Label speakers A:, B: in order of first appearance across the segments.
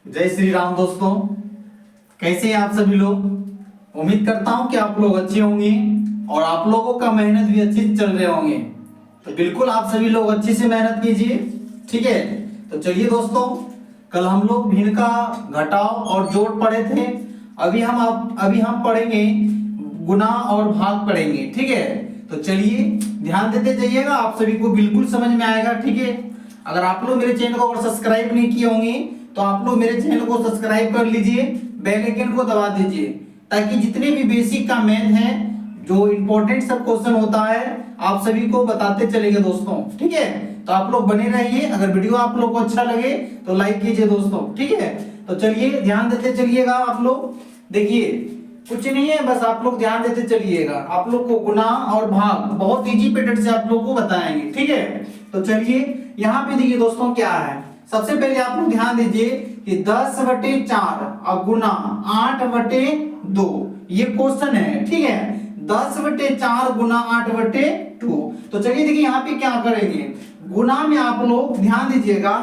A: जय श्री राम दोस्तों। कैसे हैं आप सभी लोग। उम्मीद करता हूं कि आप लोग अच्छे होंगे और आप लोगों का मेहनत भी अच्छे से चल रहे होंगे। तो बिल्कुल आप सभी लोग अच्छे से मेहनत कीजिए, ठीक है। तो चलिए दोस्तों, कल हम लोग भिन्न का घटाव और जोड़ पढ़े थे। अभी हम पढ़ेंगे गुणा और भाग पढ़ेंगे, ठीक है। तो चलिए ध्यान देते जाइएगा, आप सभी को बिल्कुल समझ में आएगा, ठीक है। अगर आप लोग मेरे चैनल को अगर सब्सक्राइब नहीं किए होंगे तो आप लोग मेरे चैनल को सब्सक्राइब कर लीजिए, बेल आइकन को दबा दीजिए, ताकि जितने भी बेसिक का मैथ है, जो इंपॉर्टेंट सब क्वेश्चन होता है, आप सभी को बताते चलेंगे दोस्तों, ठीक है। तो आप लोग बने रहिए। अगर वीडियो आप लोग को अच्छा लगे तो लाइक कीजिए दोस्तों, ठीक है। तो चलिए ध्यान देते चलिएगा। आप लोग देखिए, कुछ नहीं है, बस आप लोग ध्यान देते चलिएगा। आप लोग को गुना और भाग बहुत इजी पैटर्न से आप लोग को बताएंगे, ठीक है। तो चलिए यहाँ पे देखिए दोस्तों क्या है। सबसे पहले आप लोग ध्यान दीजिए कि 10/4 और गुना 8/2 ये क्वेश्चन है, ठीक है। 10/4 गुना 8/2। तो चलिए देखिए यहाँ पे क्या करेंगे। गुना में आप लोग ध्यान दीजिएगा,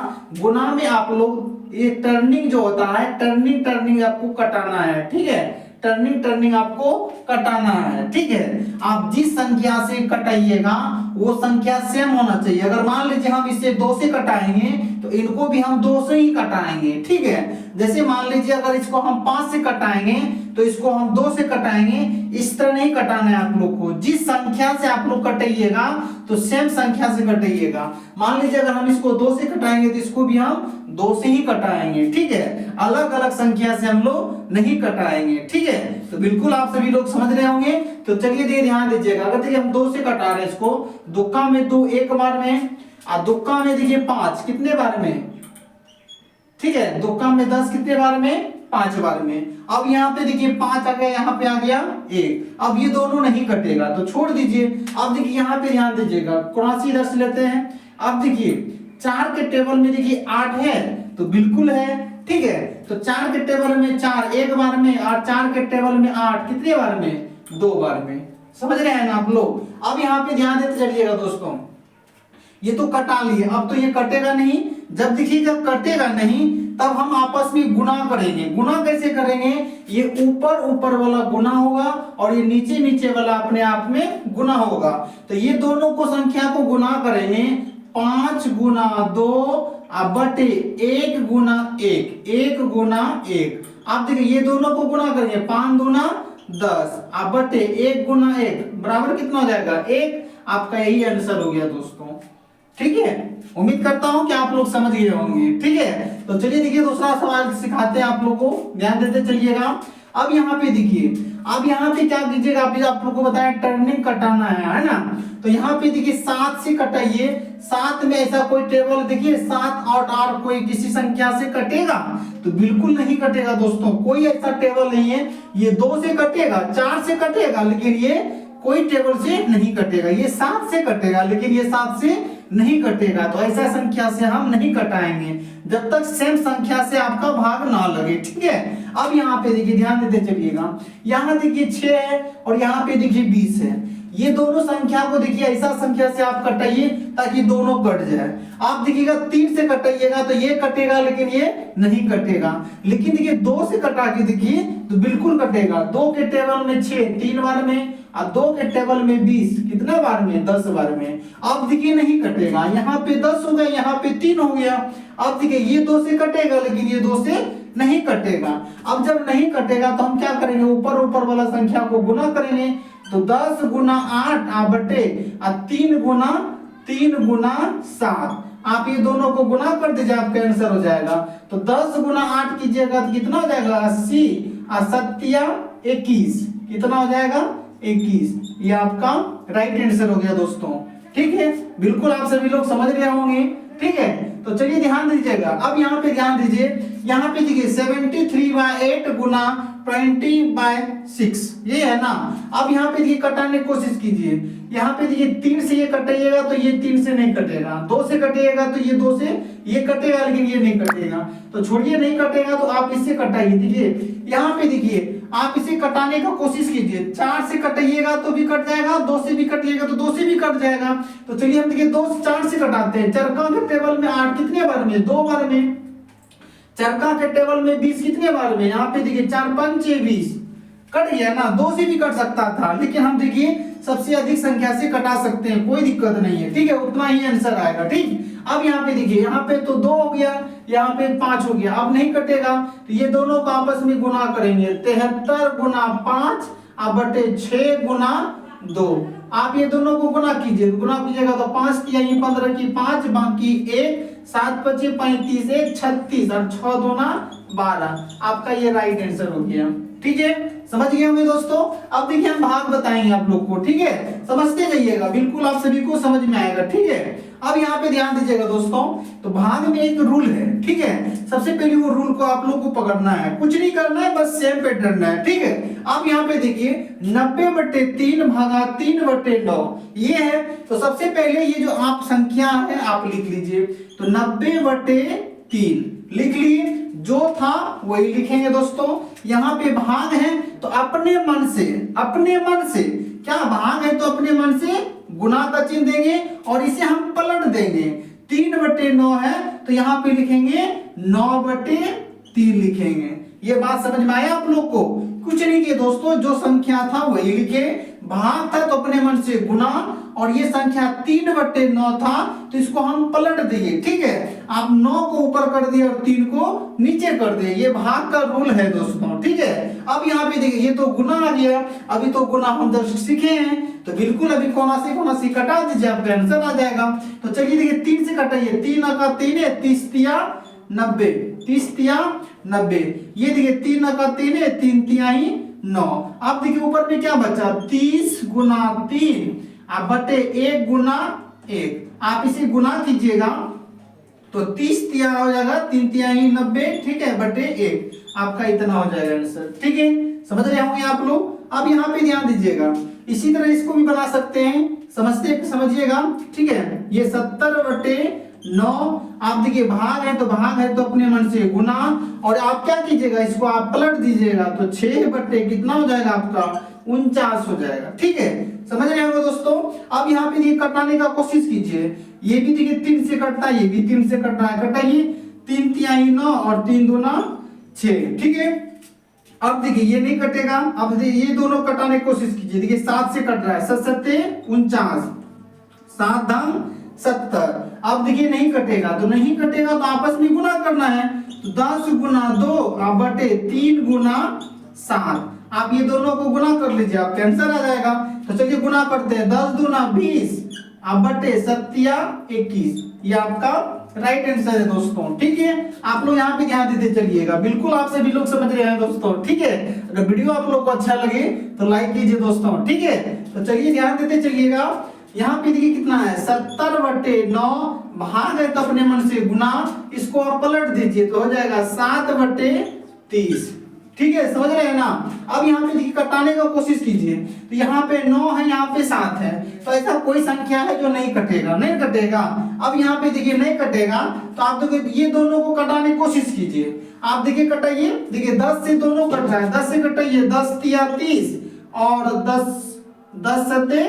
A: गुना में आप लोग ये टर्निंग जो होता है, टर्निंग आपको कटाना है, ठीक है। टर्निंग आपको कटाना है, ठीक है। आप जिस संख्या से कटाइएगा वो संख्या सेम होना चाहिए। अगर मान लीजिए हम इसे 2 से कटाएंगे तो इनको भी हम 2 से ही कटाएंगे, ठीक है। जैसे मान लीजिए अगर इसको हम 5 से कटाएंगे तो इसको हम 2 से कटाएंगे। इस तरह नहीं कटाना है आप लोग को। जिस संख्या से आप लोग कटाइएगा तो सेम संख्या से कटाइएगा। मान लीजिए अगर हम इसको 2 से कटाएंगे तो इसको भी हम 2 से ही कटाएंगे, ठीक है। अलग अलग संख्या से हम लोग नहीं कटाएंगे, ठीक है। तो बिल्कुल आप सभी लोग समझ रहे होंगे। तो चलिए ध्यान दीजिएगा। अगर देखिए हम 2 से कटा रहे हैं इसको, दुक्का में 2 एक बार में, और दुक्का में देखिए 5 कितने बार में, ठीक है। दुक्का में 10 कितने बार में, 5 बार में। अब यहाँ पे देखिए 5 आ गया, यहाँ पे आ गया 1। अब ये दोनों नहीं कटेगा तो छोड़ दीजिए। अब देखिए यहाँ पे ध्यान दीजिएगा, 83 इधर से लेते हैं। अब देखिए 4 के टेबल में देखिए 8 है तो बिल्कुल है, ठीक है। तो 4 के टेबल में 4 एक बार में, और 4 के टेबल में 8 कितने बार में, 2 बार में। समझ रहे हैं ना आप लोग। अब यहाँ पे ध्यान देते चलिएगा दोस्तों, ये तो कटा लिए, अब तो ये कटेगा नहीं। जब देखिए जब कटेगा नहीं तब हम आपस में गुना करेंगे। गुना कैसे करेंगे, ये ऊपर वाला गुना होगा और ये नीचे वाला अपने आप में गुना होगा। तो ये दोनों को संख्या को गुना करेंगे। 5 गुना 2 बटे 1 गुना 1, 1 गुना 1। आप देखिए ये दोनों को गुना करेंगे, 5 दूना 10 बटे 1 गुना 1 बराबर कितना हो जाएगा, 1। आपका यही आंसर हो गया दोस्तों, ठीक है। उम्मीद करता हूं कि आप लोग समझ गए होंगे, ठीक है। तो चलिए देखिए दूसरा सवाल सिखाते हैं आप लोग को, ध्यान देते चलिएगा। अब यहाँ पे देखिए, अब यहाँ पे क्या कीजिएगा, आप लोग को बताया टर्निंग कटाना है ना। तो यहाँ पे देखिए 7 से कटाइए। 7 में ऐसा कोई टेबल देखिए 7 और 8 कोई किसी संख्या से कटेगा तो बिल्कुल नहीं कटेगा दोस्तों। कोई ऐसा टेबल नहीं है। ये 2 से कटेगा, 4 से कटेगा, लेकिन ये कोई टेबल से नहीं कटेगा। ये 7 से कटेगा लेकिन ये 7 से नहीं कटेगा। तो ऐसा संख्या से हम नहीं कटाएंगे जब तक सेम संख्या से आपका भाग ना लगे, ठीक है। अब यहाँ पे देखिए ध्यान देते चलिएगा, यहाँ देखिए 6 है और यहाँ पे देखिए 20 है। ये दोनों संख्या को देखिए ऐसा संख्या से आप कटाइए ताकि दोनों कट जाए। आप देखिएगा 3 से कटाइएगा तो ये कटेगा लेकिन ये नहीं कटेगा। लेकिन देखिए 2 से कटा के देखिए तो बिल्कुल कटेगा। 2 के टेबल में 6 3 बार में, और 2 के टेबल में 20 कितने बार में, 10 बार में। अब देखिए नहीं कटेगा, यहाँ पे 10 हो गया, यहाँ पे 3 हो गया। अब देखिए ये 2 से कटेगा लेकिन ये 2 से नहीं कटेगा। अब जब नहीं कटेगा तो हम क्या करेंगे, ऊपर वाला संख्या को गुना करेंगे। तो 10 गुना 8 बटे 3 गुना 7। आप ये दोनों को गुना कर दीजिए, आपका आंसर हो जाएगा। तो 10 गुना 8 कीजिएगा तो कितना हो जाएगा, 80 और 7 21 कितना हो जाएगा, 21। ये आपका राइट आंसर हो गया दोस्तों, ठीक है। बिल्कुल आप सभी लोग समझ रहे होंगे, ठीक है। तो चलिए ध्यान दीजिएगा। अब यहाँ पे ध्यान दीजिए, यहाँ पे देखिए 73/8 गुना 20/6 ये है ना। अब यहाँ पे देखिए कटाने की कोशिश कीजिए। यहाँ पे देखिए 3 से ये कटेगा तो ये 3 से नहीं कटेगा, 2 से कटेगा तो ये 2 से ये कटेगा लेकिन ये नहीं कटेगा। तो छोड़िए नहीं कटेगा तो आप इससे कटाइए। देखिए यहाँ पे देखिए आप इसे कटाने का कोशिश कीजिए। 4 से कटाइएगा तो भी कट जाएगा, 2 से भी कटिएगा तो 2 से भी कट जाएगा। तो चलिए हम देखिए 2 से 4 से कटाते हैं। चरका के टेबल में 8 कितने बार में, 2 बार में। चरका के टेबल में 20 कितने बार में, यहाँ पे देखिए 4 5 20 कट गया ना, 2 से भी कट सकता था, लेकिन हम देखिए सबसे अधिक संख्या से कटा सकते हैं, कोई दिक्कत नहीं है, ठीक है, उतना ही आंसर आएगा। ठीक, अब यहाँ पे देखिए, यहाँ पे तो 2 हो गया, यहाँ पे 5 हो गया, अब नहीं कटेगा, तो ये दोनों को आपस में गुना करेंगे, 73 गुना 5 अब बटे 6 गुना 2। आप ये दोनों को गुना कीजिए, गुना कीजिएगा तो 5 की आई 15 की 5 बाकी 1 7 25 35 1 36 और 6 दूना 12। आपका ये राइट आंसर हो गया। ठीक है, समझ गए होंगे दोस्तों। अब देखिए हम भाग बताएंगे आप लोग को, ठीक है, समझते जाइएगा, बिल्कुल आप सभी को समझ में आएगा। ठीक है, अब यहाँ पे ध्यान दीजिएगा दोस्तों, तो भाग में एक रूल है, ठीक है, सबसे पहले वो रूल को आप लोग को पकड़ना है, कुछ नहीं करना है, बस सेम पैटर्न है। ठीक है, अब यहाँ पे देखिए 90/3 भागा 3/9 ये है, तो सबसे पहले ये जो आप संख्या है आप लिख लीजिए, तो 90/3 लिख लिए, जो था वही लिखेंगे दोस्तों। यहाँ पे भाग है तो अपने मन से क्या भाग है तो अपने मन से गुना का चिन्ह देंगे और इसे हम पलट देंगे। 3/9 है तो यहाँ पे लिखेंगे 9/3 लिखेंगे। ये बात समझ में आया आप लोग को? कुछ नहीं किए दोस्तों, जो संख्या था वही लिखे, भाग था तो अपने मन से गुना, और ये संख्या 3/9 था तो इसको हम पलट दिए। ठीक है, आप 9 को ऊपर कर दिए और 3 को नीचे कर दिए, ये भाग का रूल है दोस्तों। ठीक है, अब यहाँ पे देखिए ये तो गुना आ गया, अभी तो गुना हम जस्ट सीखे हैं, तो बिल्कुल अभी कोना से कटा दीजिए, आपका आंसर आ जाएगा। तो चलिए देखिए 3 से कटाइए, 3 का 3 है, 30 तिया 90, 30 तिया 90, ये देखिए 3 का 3 है, 3 तिहाई 9। अब देखिए ऊपर में क्या बचा, 30 गुना 3 अब बटे 1 गुना 1, आप इसे गुना कीजिएगा तो 30 तिया हो जाएगा, 3 तिहाई 90, ठीक है, बटे 1, आपका इतना हो जाएगा आंसर। ठीक है, समझ रहे होंगे आप लोग। अब यहाँ पे ध्यान दीजिएगा, इसी तरह इसको भी बना सकते हैं, समझिएगा। ठीक है, ये 70/9, आप देखिए भाग है तो अपने मन से गुना, और आप क्या कीजिएगा, इसको आप पलट दीजिएगा तो 6 बटे कितना हो जाएगा आपका 49 हो जाएगा। ठीक है, समझ रहे होंगे दोस्तों। अब यहाँ पे देखिए कटाने का कोशिश कीजिए, ये भी देखिए 3 से कटता है, ये भी 3 से कट रहा है, कटाइए, 3 तिहाई 9 और 3 दूना 6। ठीक है, अब देखिए ये नहीं कटेगा, अब देखिए ये दोनों कटाने की कोशिश कीजिए, देखिए 7 से कट रहा है, 7 7 49, 7 दाम 70। अब देखिए नहीं कटेगा तो आपस में गुना करना है, तो 10 गुना 2 अब बटे 3 गुना 7, आप ये दोनों को गुना कर लीजिए, आपका आंसर आ जाएगा। तो चलिए गुना करते हैं, 10 दूना 20 अब बटे 7 या 21, ये आपका राइट आंसर है दोस्तों। ठीक है, आप लोग यहाँ पे ध्यान देते चलिएगा, बिल्कुल आप सभी लोग समझ रहे हैं दोस्तों। ठीक है, अगर वीडियो आप लोग को अच्छा लगे तो लाइक कीजिए दोस्तों। ठीक है, तो चलिए ध्यान देते चलिएगा, यहाँ पे देखिए कितना है, 70/9, भाग है तो अपने मन से गुना, इसको आप पलट दीजिए तो हो जाएगा 7/30। ठीक है, समझ रहे हैं ना। अब यहाँ पे देखिए कटाने का कोशिश कीजिए, तो यहाँ पे 9 है, यहाँ पे 7 है, तो ऐसा कोई संख्या है जो नहीं कटेगा। अब यहाँ पे देखिए नहीं कटेगा, तो आप देखिए ये दोनों को कटाने की कोशिश कीजिए, आप देखिए कटाइए, देखिए 10 से दोनों कट रहा है, 10 से कटाइए, 10 तिया 30 और 10 सत्ते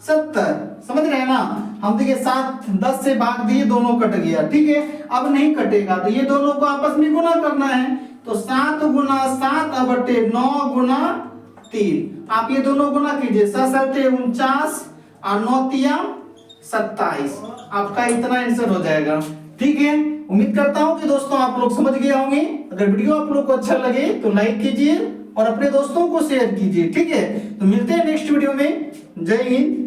A: 70, समझ रहे हैं ना। हम देखिए 7 10 से भाग दिए, दोनों कट गया। ठीक है, अब नहीं कटेगा तो ये दोनों को आपस में गुना करना है, तो 7 गुना 7 बटे 9 गुना 3, आप ये दोनों गुना कीजिए, 7 7 49 और 9 तिया 27, आपका इतना आंसर हो जाएगा। ठीक है, उम्मीद करता हूं कि दोस्तों आप लोग समझ गए होंगे। अगर वीडियो आप लोग को अच्छा लगे तो लाइक कीजिए और अपने दोस्तों को शेयर कीजिए। ठीक है, तो मिलते हैं नेक्स्ट वीडियो में। जय हिंद।